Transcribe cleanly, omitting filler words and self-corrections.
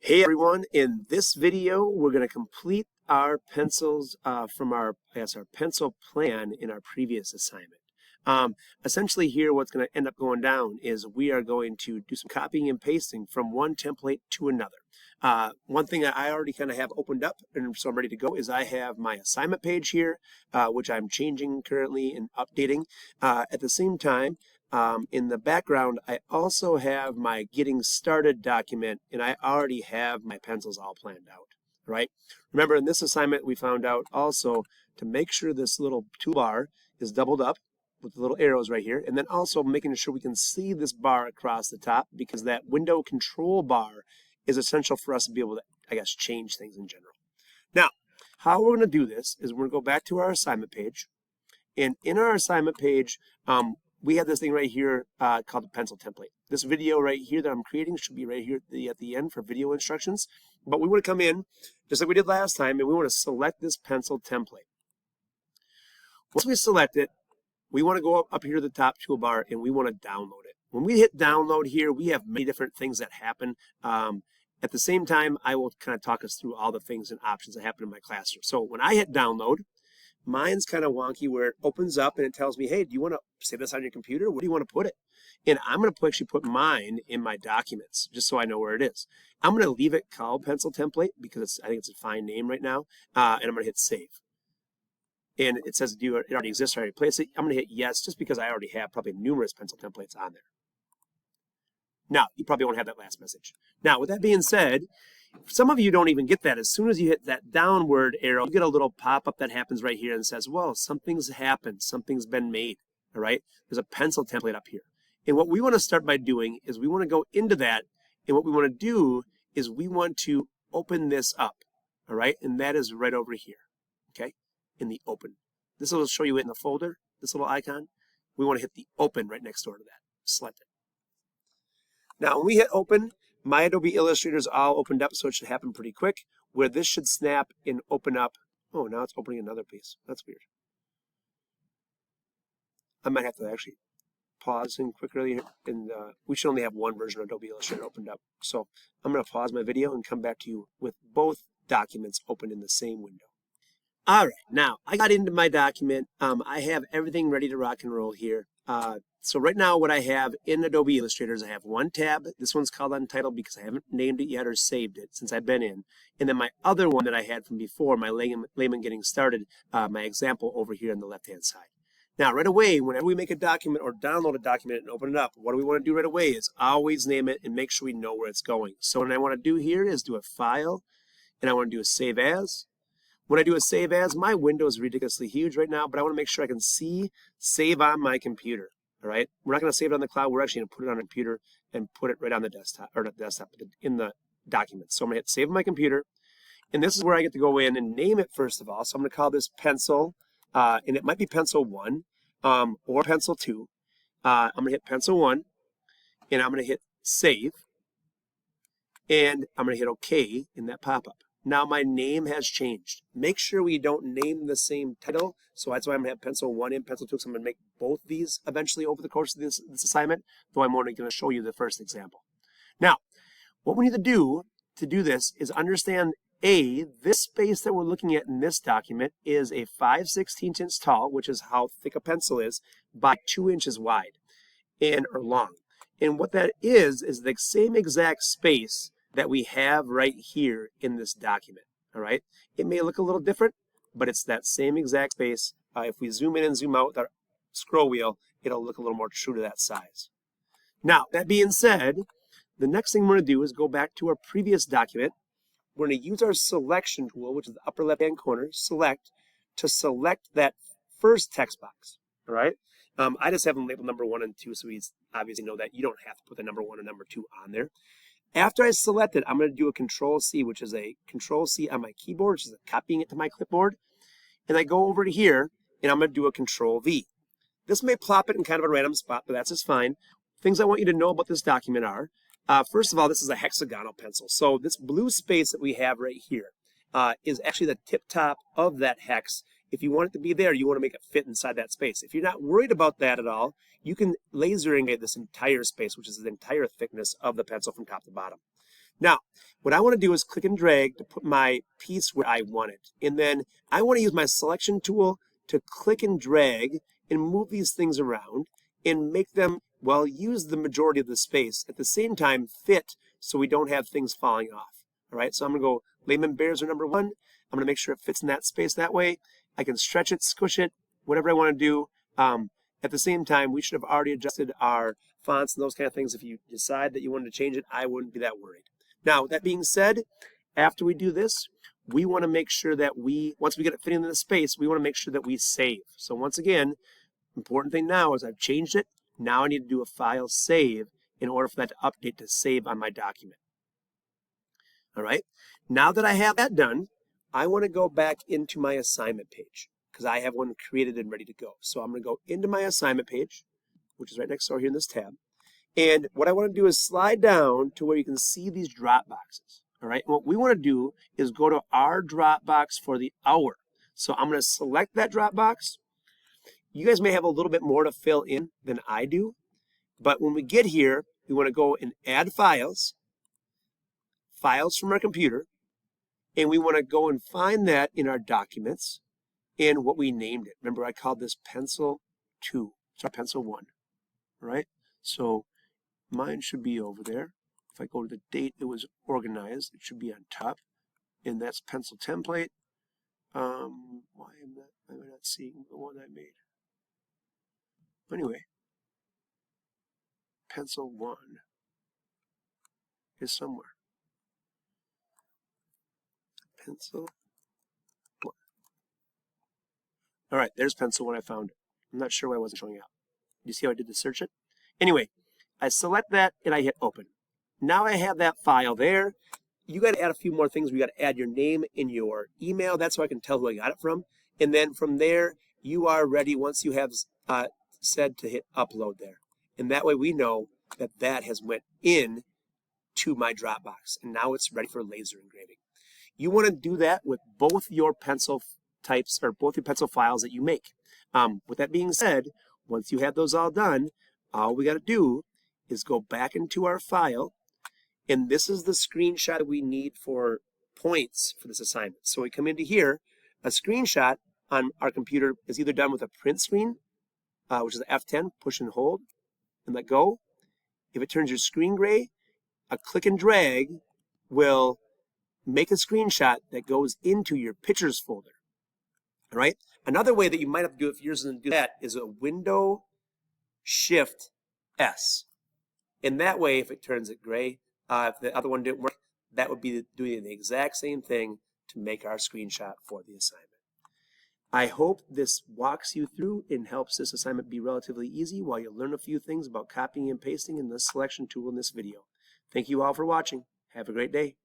Hey everyone, in this video we're going to complete our pencils from our pencil plan in our previous assignment. Essentially here what's going to end up going down is we are going to do some copying and pasting from one template to another. One thing that I already kind of have opened up and so I'm ready to go is I have my assignment page here, which I'm changing currently and updating. At the same time, in the background, I also have my getting started document, and I already have my pencils all planned out, right? Remember, in this assignment, we found out also to make sure this little toolbar is doubled up with the little arrows right here, and then also making sure we can see this bar across the top because that window control bar is essential for us to be able to, I guess, change things in general. Now, how we're going to do this is we're going to go back to our assignment page, and in our assignment page, we have this thing right here called the pencil template. This video right here that I'm creating should be right here at the end for video instructions. But we want to come in, just like we did last time, and we want to select this pencil template. Once we select it, we want to go up here to the top toolbar, and we want to download it. When we hit download here, we have many different things that happen. At the same time, I will kind of talk us through all the things and options that happen in my classroom. So when I hit download, mine's kind of wonky where it opens up and it tells me, hey, do you want to save this on your computer? Where do you want to put it? And I'm going to actually put mine in my documents just so I know where it is. I'm going to leave it called pencil template because I think it's a fine name right now. And I'm going to hit save. And it says, it already exists, I already placed it. I'm going to hit yes just because I already have probably numerous pencil templates on there. Now, you probably won't have that last message. Now, with that being said, some of you don't even get that. As soon as you hit that downward arrow, you get a little pop-up that happens right here and says, well, something's happened, something's been made, all right? There's a pencil template up here. And what we want to start by doing is we want to go into that, and what we want to do is we want to open this up, all right? And that is right over here, okay, in the open. This will show you it in the folder, this little icon. We want to hit the open right next door to that. Select it. Now, when we hit open, my Adobe Illustrator is all opened up, so it should happen pretty quick, where this should snap and open up. Oh, now it's opening another piece. That's weird. I might have to actually pause and quickly, and we should only have one version of Adobe Illustrator opened up. So I'm going to pause my video and come back to you with both documents open in the same window. All right, now I got into my document. I have everything ready to rock and roll here. So right now what I have in Adobe Illustrator is I have one tab. This one's called Untitled because I haven't named it yet or saved it since I've been in. And then my other one that I had from before, my layman getting started, my example over here on the left-hand side. Now right away, whenever we make a document or download a document and open it up, what do we want to do right away is always name it and make sure we know where it's going. So what I want to do here is do a file, and I want to do a save as. When I do a save as, my window is ridiculously huge right now, but I want to make sure I can see save on my computer. All right, we're not going to save it on the cloud. We're actually going to put it on a computer and put it right on the desktop, or not the desktop, but in the document. So I'm going to hit save on my computer, and this is where I get to go in and name it first of all. So I'm going to call this pencil, and it might be pencil 1 or pencil 2. I'm going to hit pencil 1, and I'm going to hit save, and I'm going to hit OK in that pop-up. Now my name has changed. Make sure we don't name the same title. So that's why I'm going to have pencil 1 and pencil 2. So I'm going to make both these eventually over the course of this assignment, though I'm only going to show you the first example. Now, what we need to do this is understand this space that we're looking at in this document is a 5/16 inch tall, which is how thick a pencil is, by 2 inches wide or long. And what that is the same exact space that we have right here in this document, all right? It may look a little different, but it's that same exact space. If we zoom in and zoom out with our scroll wheel, it'll look a little more true to that size. Now, that being said, the next thing we're going to do is go back to our previous document. We're going to use our selection tool, which is the upper left-hand corner, select, to select that first text box, all right? I just have them labeled number 1 and 2, so we obviously know that you don't have to put the number 1 and number 2 on there. After I select it, I'm going to do a Control-C, which is a Control-C on my keyboard, which is copying it to my clipboard. And I go over to here, and I'm going to do a Control-V. This may plop it in kind of a random spot, but that's just fine. Things I want you to know about this document are, first of all, this is a hexagonal pencil. So this blue space that we have right here is actually the tip top of that hex. If you want it to be there, you want to make it fit inside that space. If you're not worried about that at all, you can laser engraving this entire space, which is the entire thickness of the pencil from top to bottom. Now, what I want to do is click and drag to put my piece where I want it. And then I want to use my selection tool to click and drag and move these things around and make them, well, use the majority of the space. At the same time, fit so we don't have things falling off. All right, so I'm going to go Layman Bears are number 1. I'm going to make sure it fits in that space that way. I can stretch it, squish it, whatever I want to do. At the same time, we should have already adjusted our fonts and those kind of things. If you decide that you wanted to change it, I wouldn't be that worried. Now, that being said, after we do this, we want to make sure that once we get it fitting in the space, we want to make sure that we save. So once again, important thing now is I've changed it. Now I need to do a file save in order for that to update to save on my document. All right. Now that I have that done, I want to go back into my assignment page because I have one created and ready to go. So I'm going to go into my assignment page, which is right next door here in this tab. And what I want to do is slide down to where you can see these drop boxes. All right. And what we want to do is go to our drop box for the hour. So I'm going to select that drop box. You guys may have a little bit more to fill in than I do. But when we get here, we want to go and add files, files from our computer. And we want to go and find that in our documents and what we named it. Remember, I called this pencil 2. Sorry, pencil 1. All right. So mine should be over there. If I go to the date it was organized, it should be on top. And that's pencil template. Why am I not seeing the one I made? Anyway, pencil 1 is somewhere. Pencil 1. All right, there's pencil 1. I found it. I'm not sure why it wasn't showing up. You see how I did the search it? Anyway, I select that and I hit open. Now I have that file there. You got to add a few more things. We got to add your name and your email. That's so I can tell who I got it from. And then from there, you are ready once you have said to hit upload there. And that way we know that that has went in to my Dropbox. And now it's ready for laser engraving. You want to do that with both your pencil types or both your pencil files that you make. With that being said, once you have those all done, all we got to do is go back into our file. And this is the screenshot we need for points for this assignment. So we come into here, a screenshot on our computer is either done with a print screen, which is F10, push and hold, and let go. If it turns your screen gray, a click and drag will make a screenshot that goes into your pictures folder. All right. Another way that you might have to do it if yours doesn't do that is a Window Shift S. And that way, if it turns it gray, if the other one didn't work, that would be doing the exact same thing to make our screenshot for the assignment. I hope this walks you through and helps this assignment be relatively easy while you learn a few things about copying and pasting in the selection tool in this video. Thank you all for watching. Have a great day.